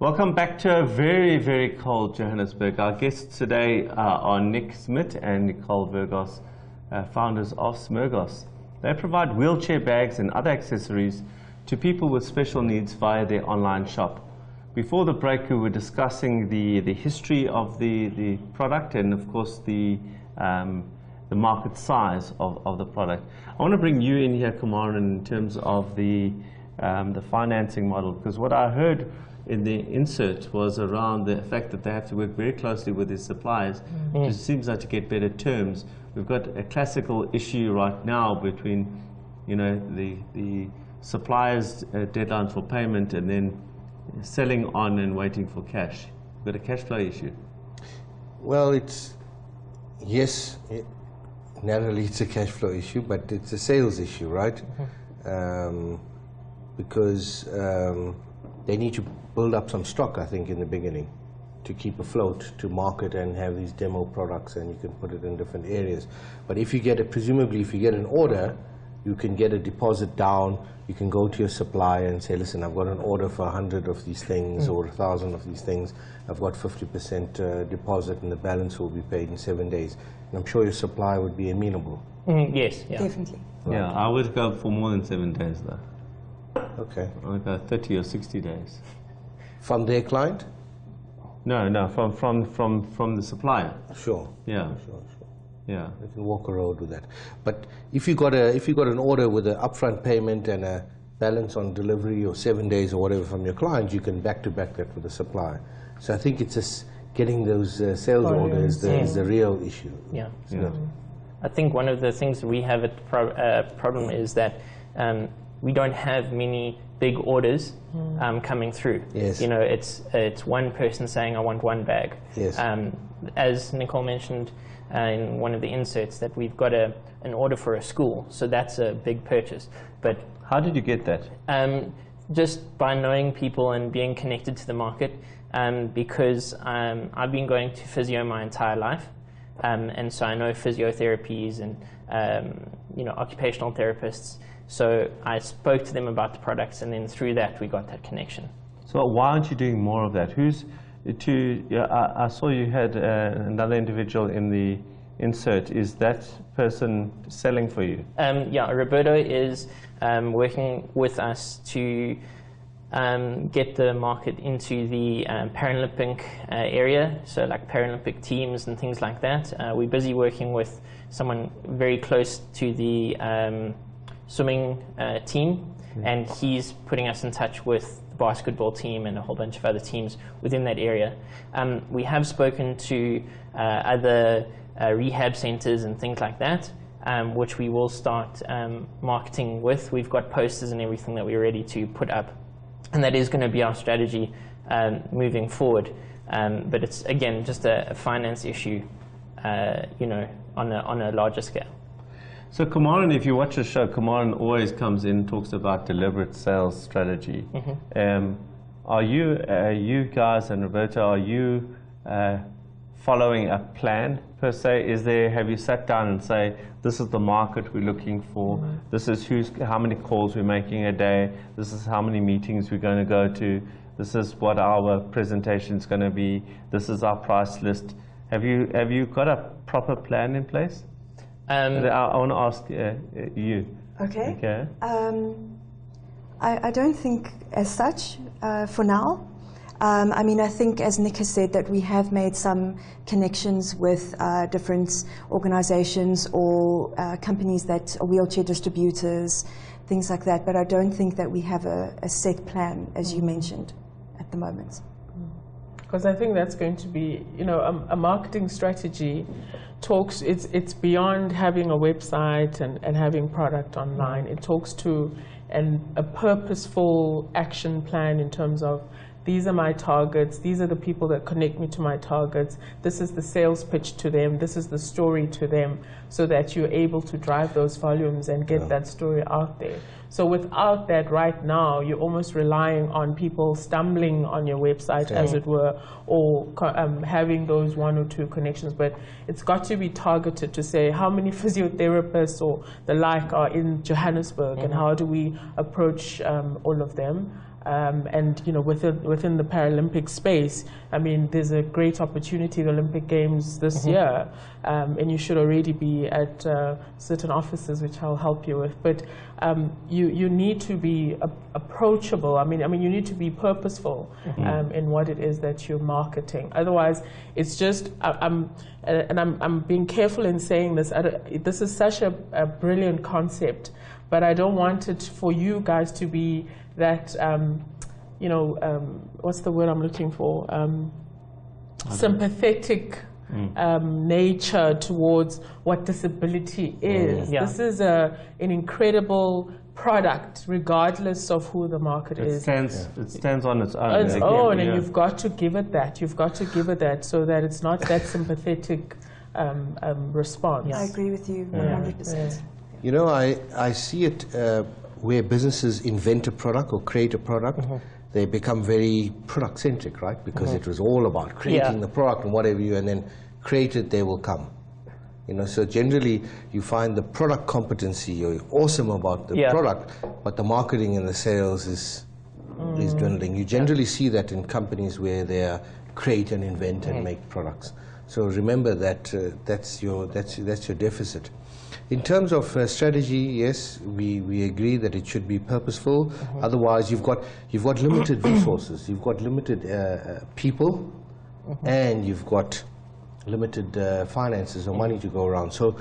Welcome back to a very, very cold Johannesburg. Our guests today are Nick Smit and Nicole Vergos, founders of Smergos. They provide wheelchair bags and other accessories to people with special needs via their online shop. Before the break, we were discussing the history of the product and, of course, the market size of the product. I want to bring you in here, Kumaran, in terms of the financing model, because what I heard in the insert was around the fact that they have to work very closely with their suppliers. It seems like to get better terms. We've got a classical issue right now between, the suppliers' deadline for payment and then selling on and waiting for cash. We've got a cash flow issue. Well, yes, narrowly it's a cash flow issue, but it's a sales issue, right? Because they need to build up some stock, I think, in the beginning to keep afloat, to market and have these demo products, and you can put it in different areas. But if you get presumably if you get an order, you can get a deposit down. You can go to your supplier and say, listen, I've got an order for 100 of these things or 1,000 of these things. I've got 50% deposit and the balance will be paid in 7 days. And I'm sure your supplier would be amenable. Yes, yeah. Definitely. Right. Yeah, I would go for more than 7 days though. Okay. I would go 30 or 60 days. From their client? No, from the supplier. Sure. Yeah. Sure. Yeah. You can walk a road with that. But if you got an order with an upfront payment and a balance on delivery or 7 days or whatever from your client, you can back-to-back that with the supplier. So I think it's just getting those sales orders is the real issue. Yeah. I think one of the things that we have at problem is that we don't have many big orders coming through. Yes. It's one person saying, I want one bag. Yes. As Nicole mentioned in one of the inserts, that we've got an order for a school, so that's a big purchase. But how did you get that? Just by knowing people and being connected to the market, because I've been going to physio my entire life, and so I know physiotherapies and occupational therapists. So I spoke to them about the products, and then through that we got that connection. So why aren't you doing more of that? I saw you had another individual in the insert. Is that person selling for you? Yeah, Roberto is working with us to get the market into the Paralympic area, so like Paralympic teams and things like that. We're busy working with someone very close to the swimming team, and he's putting us in touch with the basketball team and a whole bunch of other teams within that area. We have spoken to other rehab centers and things like that, which we will start marketing with. We've got posters and everything that we're ready to put up, and that is going to be our strategy moving forward. But it's, again, just a finance issue, on a larger scale. So Kumaran, if you watch the show, Kumaran always comes in and talks about deliberate sales strategy. Are you guys and Roberto, are you following a plan per se? Have you sat down and say, this is the market we're looking for, this is how many calls we're making a day, this is how many meetings we're going to go to, this is what our presentation is going to be, this is our price list. Have you got a proper plan in place? I want to ask you. Okay. I don't think as such for now. I think, as Nick has said, that we have made some connections with different organizations or companies that are wheelchair distributors, things like that, but I don't think that we have a set plan, as you mentioned, at the moment. Because I think that's going to be, a marketing strategy talks, it's beyond having a website and having product online. It talks to a purposeful action plan in terms of, these are my targets, these are the people that connect me to my targets, this is the sales pitch to them, this is the story to them, so that you're able to drive those volumes and get that story out there. So without that right now, you're almost relying on people stumbling on your website, as it were, or having those one or two connections. But it's got to be targeted to say how many physiotherapists or the like are in Johannesburg, and how do we approach all of them. And within the Paralympic space, I mean, there's a great opportunity, the Olympic Games this year, and you should already be at certain offices, which I'll help you with. But you need to be approachable. I mean, you need to be purposeful in what it is that you're marketing. Otherwise, it's just I'm being careful in saying this. This is such a brilliant concept, but I don't want it for you guys to be that, what's the word I'm looking for? Sympathetic nature towards what disability is. Yeah. This is an incredible product, regardless of who the market is. It stands on its own. Its own, and you've got to give it that. You've got to give it that so that it's not that sympathetic response. I agree with you 100%. You know, I see it where businesses invent a product or create a product, they become very product-centric, right? Because it was all about creating the product and whatever and then create it, they will come. You know, so generally you find the product competency, you're awesome about the product, but the marketing and the sales is dwindling. You generally see that in companies where they create and invent and make products. So remember that that's your deficit. In terms of strategy, yes, we agree that it should be purposeful. Otherwise, you've got limited resources, you've got limited people, and you've got limited finances or money to go around. So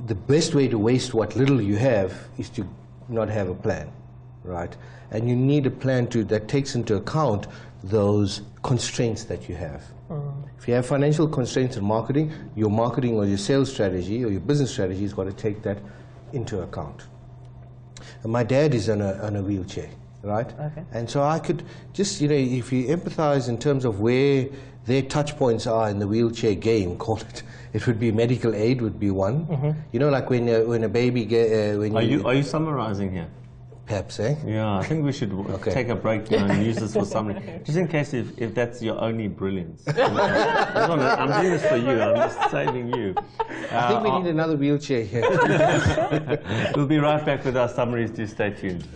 the best way to waste what little you have is to not have a plan, right? And you need a plan that takes into account those constraints that you have. If you have financial constraints in marketing, your marketing or your sales strategy or your business strategy has got to take that into account. And my dad is on a wheelchair, right? Okay. And so I could just, if you empathize in terms of where their touch points are in the wheelchair game, it would be medical aid would be one. You know, like when a baby Are you summarizing here? Perhaps, eh? Yeah, I think we should take a break now and use this for something, just in case if that's your only brilliance. I'm doing this for you. I'm just saving you. I think we need another wheelchair here. We'll be right back with our summaries. Do stay tuned.